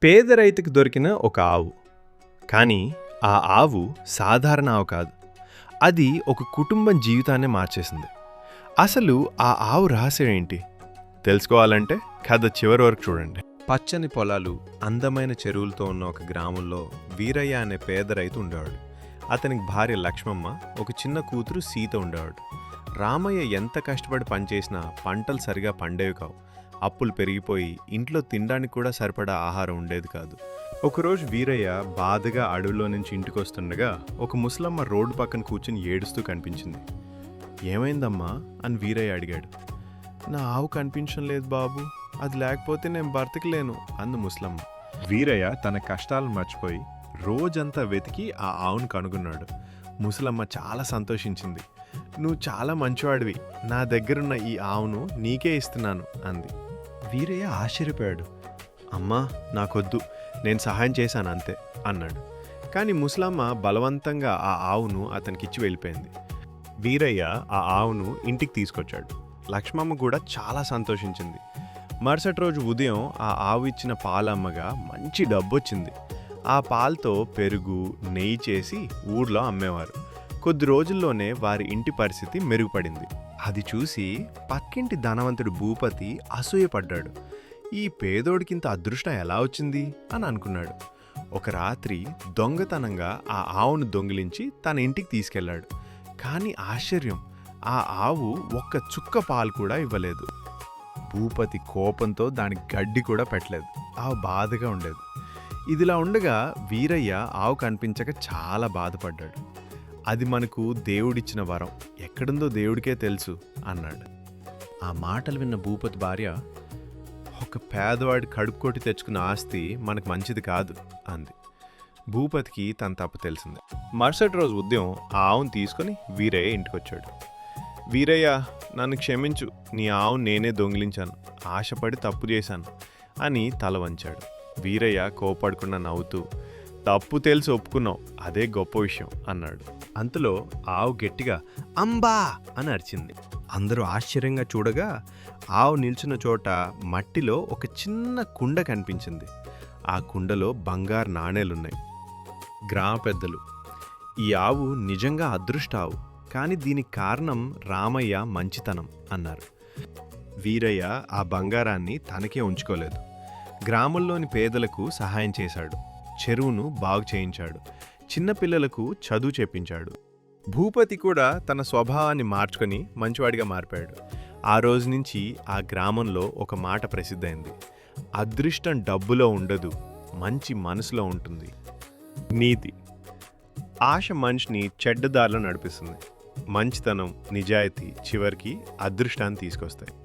పేద రైతుకు దొరికిన ఒక ఆవు. కానీ ఆ ఆవు సాధారణ ఆవు కాదు. అది ఒక కుటుంబం జీవితాన్నే మార్చేసింది. అసలు ఆ ఆవు రహస్యం ఏంటి తెలుసుకోవాలంటే కథ చివరి వరకు చూడండి. పచ్చని పొలాలు, అందమైన చెరువులతో ఉన్న ఒక గ్రామంలో వీరయ్య అనే పేద రైతు ఉండేవాడు. అతనికి భార్య లక్ష్మమ్మ, ఒక చిన్న కూతురు సీత ఉండేవాడు. రామయ్య ఎంత కష్టపడి పనిచేసినా పంటలు సరిగా పండేవి కావు. అప్పులు పెరిగిపోయి ఇంట్లో తినడానికి కూడా సరిపడా ఆహారం ఉండేది కాదు. ఒకరోజు వీరయ్య బాధగా అడవిలో నుంచి ఇంటికి వస్తుండగా ఒక ముసలమ్మ రోడ్డు పక్కన కూర్చుని ఏడుస్తూ కనిపించింది. ఏమైందమ్మా అని వీరయ్య అడిగాడు. నా ఆవు కనిపించడం లేదు బాబు, అది లేకపోతే నేను బ్రతకలేను అంది ముసలమ్మ. వీరయ్య తన కష్టాలను మర్చిపోయి రోజంతా వెతికి ఆ ఆవును కనుగొన్నాడు. ముసలమ్మ చాలా సంతోషించింది. నువ్వు చాలా మంచివాడివి, నా దగ్గరున్న ఈ ఆవును నీకే ఇస్తున్నాను అంది. వీరయ్య ఆశ్చర్యపోయాడు. అమ్మా నాకొద్దు, నేను సహాయం చేశాను అంతే అన్నాడు. కానీ ముసలమ్మ బలవంతంగా ఆ ఆవును అతనికిచ్చి వెళ్ళిపోయింది. వీరయ్య ఆ ఆవును ఇంటికి తీసుకొచ్చాడు. లక్ష్మమ్మ కూడా చాలా సంతోషించింది. మరుసటి రోజు ఉదయం ఆ ఆవు ఇచ్చిన పాలమ్మగా మంచి డబ్బు వచ్చింది. ఆ పాలతో పెరుగు, నెయ్యి చేసి ఊర్లో అమ్మేవారు. కొద్ది రోజుల్లోనే వారి ఇంటి పరిస్థితి మెరుగుపడింది. అది చూసి పక్కింటి ధనవంతుడు భూపతి అసూయపడ్డాడు. ఈ పేదోడికింత అదృష్టం ఎలా వచ్చింది అని అనుకున్నాడు. ఒక రాత్రి దొంగతనంగా ఆ ఆవును దొంగిలించి తన ఇంటికి తీసుకెళ్లాడు. కానీ ఆశ్చర్యం, ఆ ఆవు ఒక్క చుక్క పాలు కూడా ఇవ్వలేదు. భూపతి కోపంతో దానికి గడ్డి కూడా పెట్టలేదు. ఆవు బాధగా ఉండేది. ఇదిలా ఉండగా వీరయ్య ఆవు కనిపించక చాలా బాధపడ్డాడు. అది మనకు దేవుడిచ్చిన వరం, ఎక్కడుందో దేవుడికే తెలుసు అన్నాడు. ఆ మాటలు విన్న భూపతి భార్య, ఒక పేదవాడి కడుపు కొట్టి తెచ్చుకున్న ఆస్తి మనకు మంచిది కాదు అంది. భూపతికి తన తప్పు తెలిసింది. మరుసటి రోజు ఉదయం ఆ ఆవును తీసుకొని వీరయ్య ఇంటికొచ్చాడు. వీరయ్య, నన్ను క్షమించు, నీ ఆవును నేనే దొంగిలించాను, ఆశపడి తప్పు చేశాను అని తల వంచాడు. వీరయ్య కోపడకుండా నవ్వుతూ, తప్పు తెలిసి ఒప్పుకున్నావు, అదే గొప్ప విషయం అన్నాడు. అంతలో ఆవు గట్టిగా అంబా అని అరిచింది. అందరూ ఆశ్చర్యంగా చూడగా ఆవు నిల్చున్న చోట మట్టిలో ఒక చిన్న కుండ కనిపించింది. ఆ కుండలో బంగారు నాణేలున్నాయి. గ్రామ పెద్దలు, ఈ ఆవు నిజంగా అదృష్ట ఆవు, కానీ దీనికి కారణం రామయ్య మంచితనం అన్నారు. వీరయ్య ఆ బంగారాన్ని తనకే ఉంచుకోలేదు. గ్రామంలోని పేదలకు సహాయం చేశాడు. చెరువును బాగు చేయించాడు. చిన్నపిల్లలకు చదువు చెప్పించాడు. భూపతి కూడా తన స్వభావాన్ని మార్చుకొని మంచివాడిగా మారిపోయాడు. ఆ రోజు నుంచి ఆ గ్రామంలో ఒక మాట ప్రసిద్ధమైంది: అదృష్టం డబ్బులో ఉండదు, మంచి మనసులో ఉంటుంది. నీతి: ఆశ మనిషిని చెడ్డదారిలో నడిపిస్తుంది. మంచితనం, నిజాయితీ చివరికి అదృష్టాన్ని తీసుకొస్తాయి.